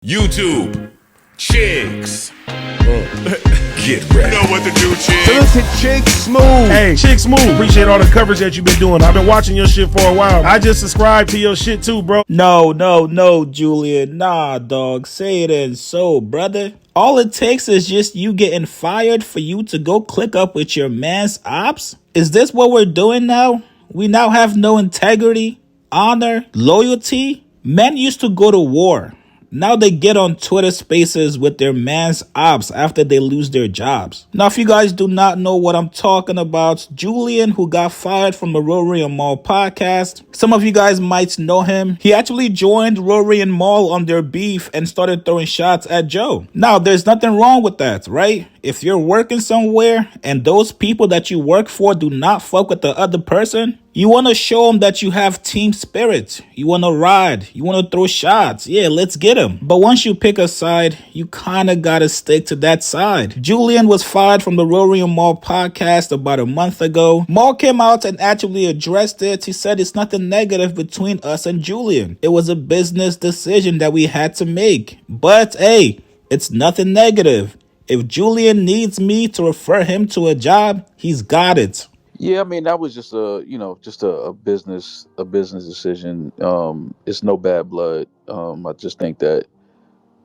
YouTube, chicks. Get ready. You know what to do, chicks. Listen, Chick Smooth. Hey, Chick Smooth, appreciate all the coverage that you've been doing. I've been watching your shit for a while. I just subscribed to your shit too, bro. No, Julian. Nah, dog. Say it ain't so, brother. All it takes is just you getting fired for you to go click up with your man's ops? Is this what we're doing now? We now have no integrity, honor, loyalty? Men used to go to war. Now they get on Twitter Spaces with their man's ops after they lose their jobs. Now, if you guys do not know what I'm talking about, Julian, who got fired from the Rory Mal podcast, some of you guys might know him. He actually joined Rory and Mal on their beef and started throwing shots at Joe. Now, there's nothing wrong with that, right? If you're working somewhere and those people that you work for do not fuck with the other person, you want to show them that you have team spirit. You want to ride. You want to throw shots. Yeah, let's get them. But once you pick a side, you kind of got to stick to that side. Julian was fired from the Rory and Mal podcast about a month ago. Mal came out and actually addressed it. He said it's nothing negative between us and Julian. It was a business decision that we had to make. But hey, it's nothing negative. If Julian needs me to refer him to a job, he's got it. Yeah, I mean that was just a business decision. It's no bad blood. I just think that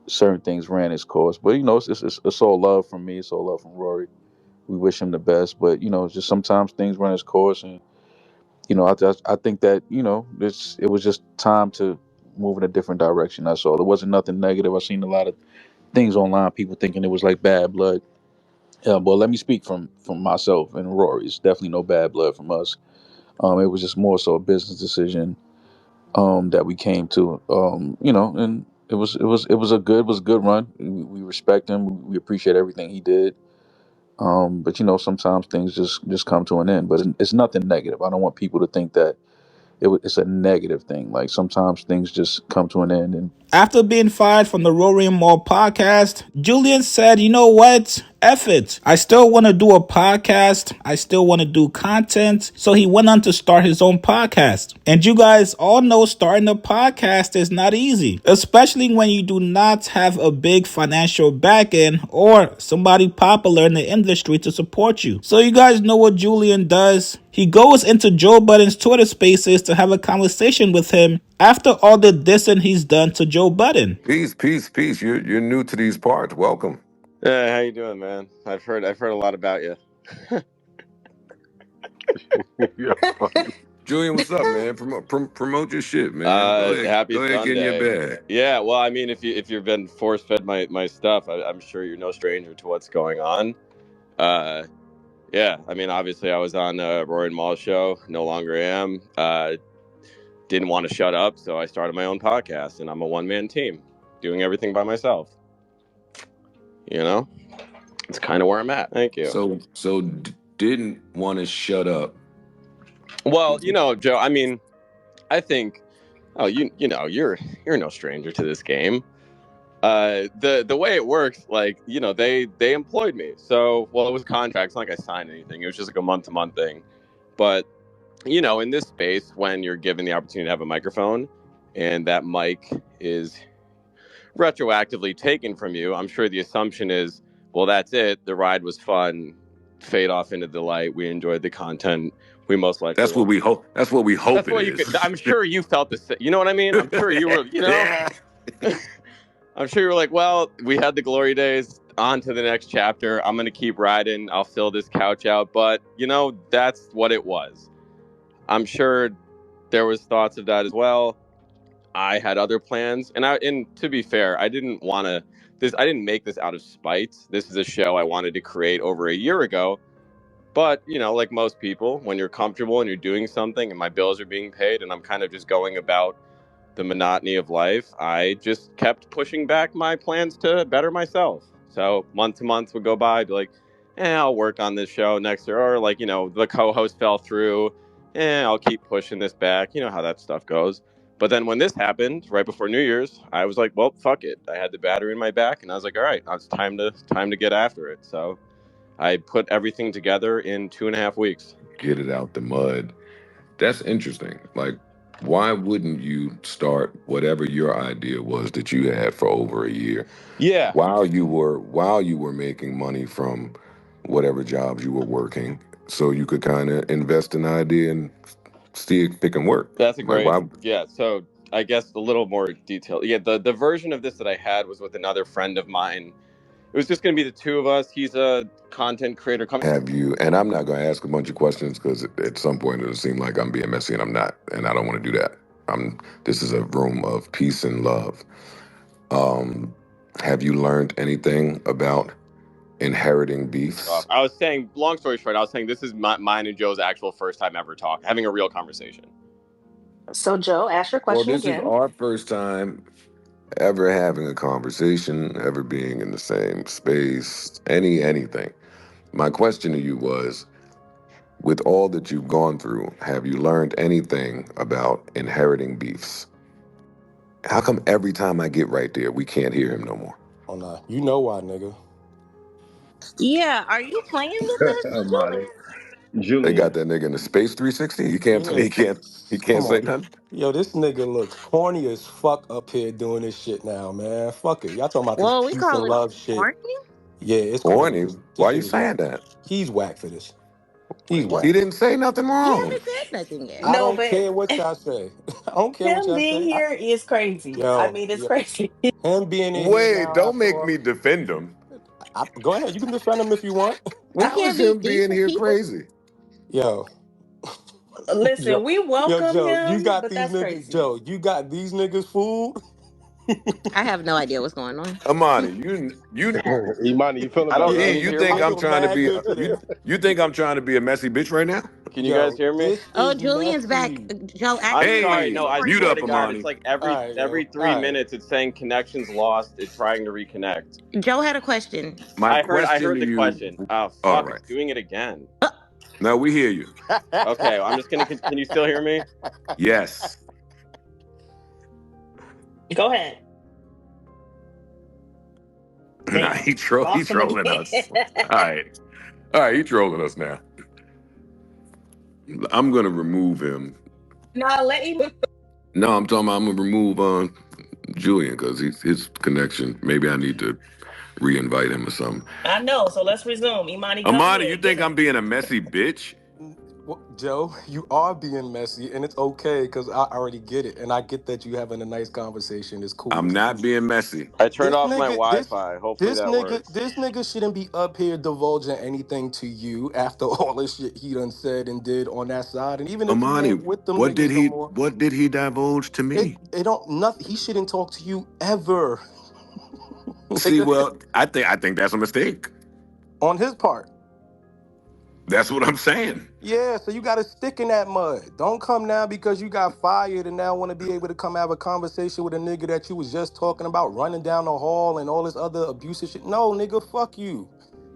certain things ran its course, but it's all love from me. It's all love from Rory. We wish him the best, but just sometimes things run its course, and I think that it was just time to move in a different direction. That's all. There wasn't nothing negative. I've seen a lot of things online, people thinking it was like bad blood. But let me speak from myself and Rory. It's definitely no bad blood from us. It was just more so a business decision that we came to. And it was a good run. We respect him. We appreciate everything he did. But sometimes things just come to an end. But it's nothing negative. I don't want people to think that it's a negative thing. Like sometimes things just come to an end. And After being fired from the Rory and Mal podcast, Julian said, you know what? F it. I still want to do a podcast. I still want to do content. So he went on to start his own podcast. And you guys all know starting a podcast is not easy, especially when you do not have a big financial back end or somebody popular in the industry to support you. So you guys know what Julian does. He goes into Joe Budden's Twitter Spaces to have a conversation with him after all the dissing he's done to Joe Budden. Peace. You're new to these parts. Welcome. How you doing, man? I've heard a lot about you. Julian, what's up, man? Promote your shit, man. Happy go ahead, Sunday. get in your bag. Yeah, well, I mean, if you've been force fed my stuff, I'm sure you're no stranger to what's going on. Yeah, I mean, obviously, I was on Rory Mal's show. No longer am. Didn't want to shut up, so I started my own podcast, and I'm a one-man team, doing everything by myself. It's kind of where I'm at. Thank you. So didn't want to shut up. Well, Joe, I mean, I think, you're no stranger to this game. The way it works, like, they employed me. So, well, it was a contract. It's not like I signed anything. It was just like a month-to-month thing. But, in this space, when you're given the opportunity to have a microphone and that mic is retroactively taken from you, I'm sure the assumption is, well, that's it. The ride was fun. Fade off into the light. We enjoyed the content. We most likely. That's what we hope. That's what we hope That's what it is. I'm sure you felt the same. You know what I mean? I'm sure you were. Yeah. I'm sure you were like, well, we had the glory days. On to the next chapter. I'm gonna keep riding. I'll fill this couch out. But that's what it was. I'm sure there was thoughts of that as well. I had other plans, and to be fair, I didn't want to. I didn't make this out of spite. This is a show I wanted to create over a year ago. But, like most people, when you're comfortable and you're doing something and my bills are being paid and I'm kind of just going about the monotony of life, I just kept pushing back my plans to better myself. So month to month would go by, I'd be like, I'll work on this show next year. Or like, the co-host fell through, I'll keep pushing this back. You know how that stuff goes. But then when this happened, right before New Year's, I was like, well, fuck it. I had the battery in my back, and I was like, all right, it's time to get after it. So I put everything together in 2.5 weeks. Get it out the mud. That's interesting. Like, why wouldn't you start whatever your idea was that you had for over a year? Yeah. While you were making money from whatever jobs you were working, so you could kind of invest in the idea and see it pick and work. That's a Like great, why? yeah. So I guess a little more detail. Yeah, the version of this that I had was with another friend of mine. It was just going to be the two of us. He's a content creator. Have you? And I'm not going to ask a bunch of questions because at some point it'll seem like I'm being messy, and I'm not, and I don't want to do that. This is a room of peace and love. Have you learned anything about inheriting beefs? I was saying, long story short, I was saying this is mine and Joe's actual first time ever having a real conversation. So, Joe, ask your Well, question this is again. our first time ever having a conversation, ever being in the same space, anything. My question to you was, with all that you've gone through, have you learned anything about inheriting beefs? How come every time I get right there, we can't hear him no more? Oh, nah. You know why, nigga. Yeah, are you playing with us, Money. They Julian. got that nigga in the space 360. He can't. Yeah. He can't Come say on. nothing. Yo, this nigga looks corny as fuck up here doing this shit now, man. Fuck it. Y'all talking about this Well, we peace and call it love shit. corny. Yeah, it's corny. Corny. This Why are you shit is saying whack. that? He's whack for this. He's He whack. didn't say nothing You wrong. haven't said nothing yet. I No, don't but care what y'all say. I don't care what him y'all being say. here is crazy. I mean, it's crazy. Him being in here Wait, now don't after make all. me defend him. Go ahead. You can defend him if you want. We How can't is be him being decent here people. crazy? Yo. Listen, we welcome Joe, him, but that's crazy. Joe, you got these niggas fooled. I have no idea what's going on. Amani, you Imani, you feeling I don't. better? E, Can you you hear think me? I'm feel trying to mad be? good today. You think I'm trying to be a messy bitch right now? Can you guys hear me? This Oh, is Julian's back. messy. Joe, I'm actually, sorry. Hey, No, I mute swear up, to God, Amani. it's like All right, every yo. 3 All right. minutes, it's saying connection's lost. It's trying to reconnect. Joe had a question. My I question heard to the you. question. Oh All fuck! right. It's doing it again. Now we hear you. Okay, I'm just gonna. Can you still hear me? Yes. Go ahead. Nah, Damn. he Lost him trolling again. us. All right, he trolling us now. I'm gonna remove him. Nah, let him. No, I'm gonna remove Julian because his connection. Maybe I need to re-invite him or something. I know. So let's resume. Imani, go Amani, ahead. you Get think him. I'm being a messy bitch? Well, Joe, you are being messy, and it's okay because I already get it, and I get that you having a nice conversation. It's cool. I'm not being messy. I turned This off my nigga, Wi-Fi. Hopefully that works. this nigga shouldn't be up here divulging anything to you after all the shit he done said and did on that side. And even if you Amani, ain't with them what did niggas no he more, what did he divulge to me? it don't nothing. He shouldn't talk to you ever, See, nigga, well, I think that's a mistake. on his part. That's what I'm saying. Yeah, so you got to stick in that mud. Don't come now because you got fired and now want to be able to come have a conversation with a nigga that you was just talking about running down the hall and all this other abusive shit. No, nigga, fuck you.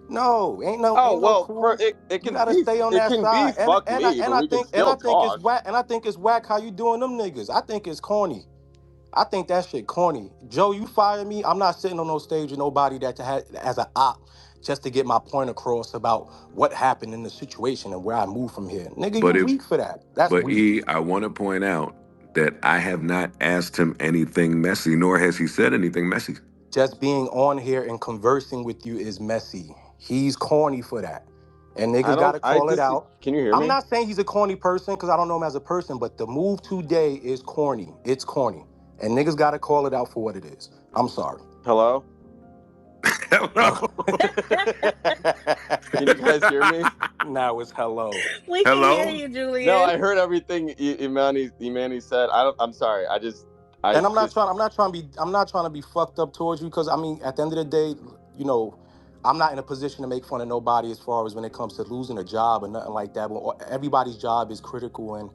No, Oh ain't no well, for cool. it You can gotta be stay on it that can be side. fuck me, but we can And I still think it's talk. whack. And I think it's whack how you doing them niggas. I think it's corny. I think that shit corny. Joe, you fired me. I'm not sitting on no stage with nobody that had as an op just to get my point across about what happened in the situation and where I move from here. Nigga, you But weak for that. That's but weak. I want to point out that I have not asked him anything messy, nor has he said anything messy. Just being on here and conversing with you is messy. He's corny for that. And I niggas don't. gotta I call it just. out. Can you hear I'm me? not saying he's a corny person because I don't know him as a person, but the move today is corny. It's corny. And niggas gotta call it out for what it is. I'm sorry. Hello. Hello. Can you guys hear me? Now it's hello. We can hear you, Julian. No, I heard everything Imani said. I'm sorry. And I'm not trying to be fucked up towards you because I mean at the end of the day, you know, I'm not in a position to make fun of nobody as far as when it comes to losing a job or nothing like that. But everybody's job is critical, and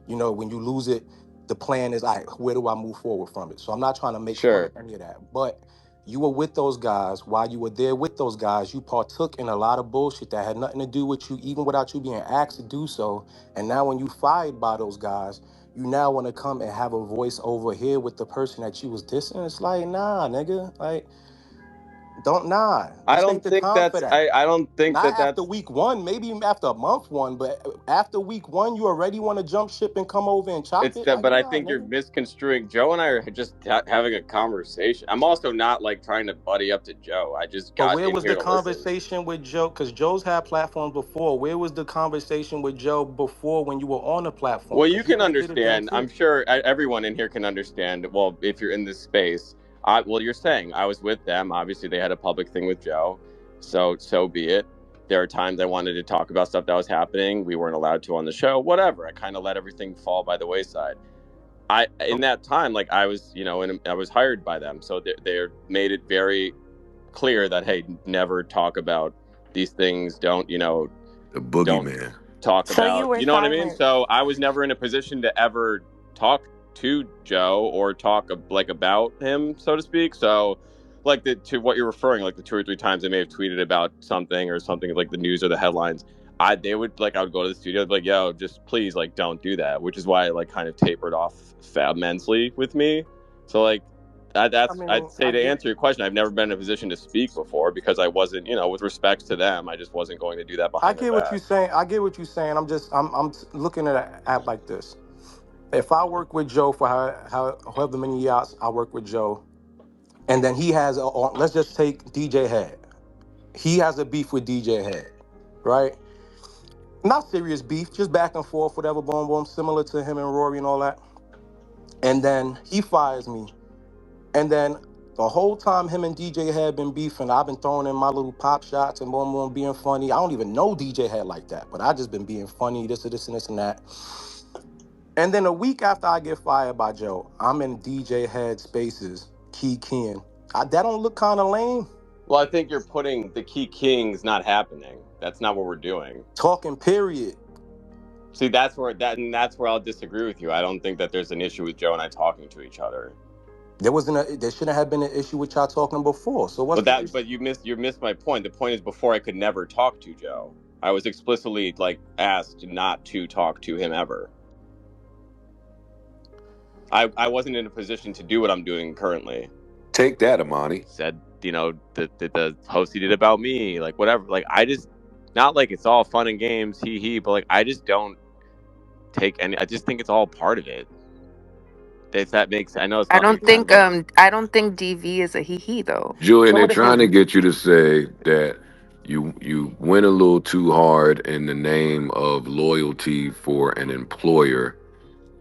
you know when you lose it, the plan is, all right, where do I move forward from it? So I'm not trying to make fun of Sure. any of that. But you were with those guys. While you were there with those guys, you partook in a lot of bullshit that had nothing to do with you, even without you being asked to do so. And now when you fired by those guys, you now want to come and have a voice over here with the person that you was dissing. It's like, nah, nigga. Like, I This don't ain't the think time for that's that. I don't think Not that after that's week one, maybe after month one, but after week one, you already want to jump ship and come over and chop it's it? that, Like, but I nah, think you're nigga. misconstruing. Joe and I are just having a conversation. I'm also not like trying to buddy up to Joe. I just But got where in was here the to listen. conversation with Joe? Because Joe's had platforms before. Where was the conversation with Joe before when you were on the platform? Well, Because you he can only did it then understand. I'm too. sure everyone in here can understand. Well, if you're in this space, well, you're saying I was with them. Obviously, they had a public thing with Joe, so be it. There are times I wanted to talk about stuff that was happening. We weren't allowed to on the show. Whatever. I kind of let everything fall by the wayside. In that time, like I was, and I was hired by them, so they made it very clear that hey, never talk about these things. Don't The don't boogeyman. talk So you about, were you know what I mean? silent. So I was never in a position to ever talk to Joe or talk like about him, so to speak. So like to what you're referring, like the 2 or 3 times I may have tweeted about something or something like the news or the headlines, I would go to the studio, like, yo, just please like don't do that, which is why I like kind of tapered off immensely with me. So like I I'd mean, say, to answer your question, I've never been in a position to speak before because I wasn't, with respect to them, I just wasn't going to do that I behind their get what you're back. saying. I get what you're saying. I'm looking at an app like this. If I work with Joe for however many years I work with Joe, and then he has let's just take DJ Head. He has a beef with DJ Head, right? Not serious beef, just back and forth, whatever, boom, boom, similar to him and Rory and all that. And then he fires me. And then the whole time him and DJ had been beefing, I've been throwing in my little pop shots and boom, boom, being funny. I don't even know DJ had like that, but I just been being funny, this and this and this and that. And then a week after I get fired by Joe, I'm in DJ Head Spaces, keying. That don't look kind of lame. Well, I think you're putting the key kings not happening. That's not what we're doing. Talking period. See, that's where I'll disagree with you. I don't think that there's an issue with Joe and I talking to each other. There shouldn't have been an issue with y'all talking before. So what's the issue? But you missed my point. The point is before I could never talk to Joe. I was explicitly like asked not to talk to him ever. I wasn't in a position to do what I'm doing currently. Take that, Imani. Said, the host he did about me, like whatever. Like I just, not like it's all fun and games, he, but like I just don't take any. I just think it's all part of it. If that makes, I know it's I not don't making think sense. I don't think DV is a he though. Julian, So they're what it trying to mean? get you to say that you went a little too hard in the name of loyalty for an employer,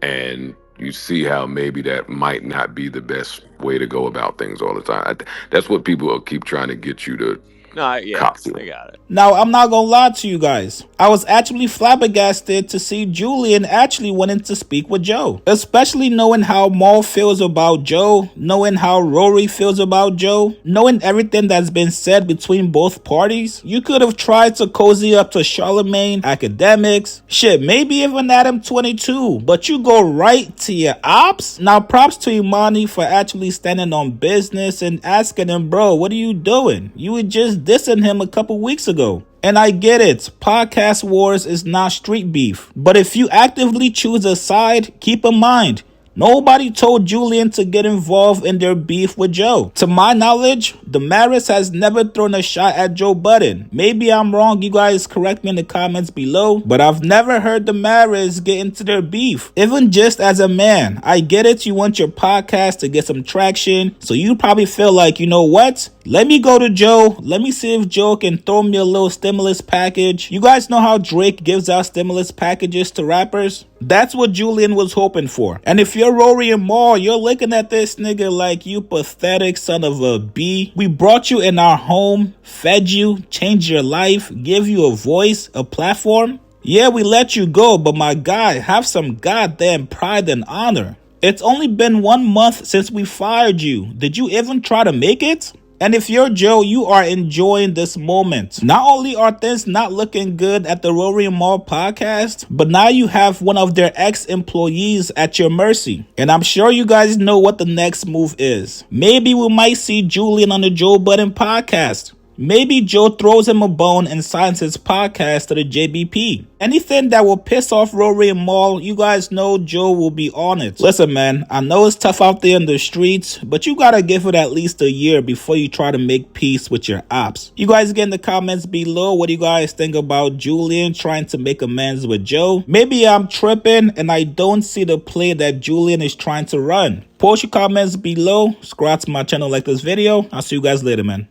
and you see how maybe that might not be the best way to go about things all the time. That's what people will keep trying to get you to No, cop I to. got it. Now, I'm not gonna lie to you guys. I was actually flabbergasted to see Julian actually wanting to speak with Joe. Especially knowing how Mal feels about Joe, knowing how Rory feels about Joe, knowing everything that's been said between both parties. You could have tried to cozy up to Charlemagne, academics, shit, maybe even Adam 22, but you go right to your ops? Now, props to Imani for actually standing on business and asking him, bro, what are you doing? You were just dissing him a couple weeks ago. And I get it, podcast wars is not street beef. But if you actively choose a side, keep in mind, nobody told Julian to get involved in their beef with Joe. To my knowledge, Damaris has never thrown a shot at Joe Budden. Maybe I'm wrong, you guys correct me in the comments below, but I've never heard Damaris get into their beef. Even just as a man, I get it, you want your podcast to get some traction, so you probably feel like, you know what? Let me go to Joe. Let me see if Joe can throw me a little stimulus package. You guys know how Drake gives out stimulus packages to rappers? That's what Julian was hoping for. And if you're Rory and Mal, you're looking at this nigga like, you pathetic son of a B. We brought you in our home, fed you, changed your life, gave you a voice, a platform. Yeah, we let you go, but my guy, have some goddamn pride and honor. It's only been 1 month since we fired you. Did you even try to make it? And if you're Joe, you are enjoying this moment. Not only are things not looking good at the Rory and Mal podcast, but now you have one of their ex-employees at your mercy. And I'm sure you guys know what the next move is. Maybe we might see Julian on the Joe Budden podcast. Maybe Joe throws him a bone and signs his podcast to the JBP. Anything that will piss off Rory Mal, you guys know Joe will be on it. Listen, man, I know it's tough out there in the streets, but you gotta give it at least a year before you try to make peace with your ops. You guys get in the comments below what do you guys think about Julian trying to make amends with Joe. Maybe I'm tripping and I don't see the play that Julian is trying to run. Post your comments below, subscribe to my channel, like this video. I'll see you guys later, man.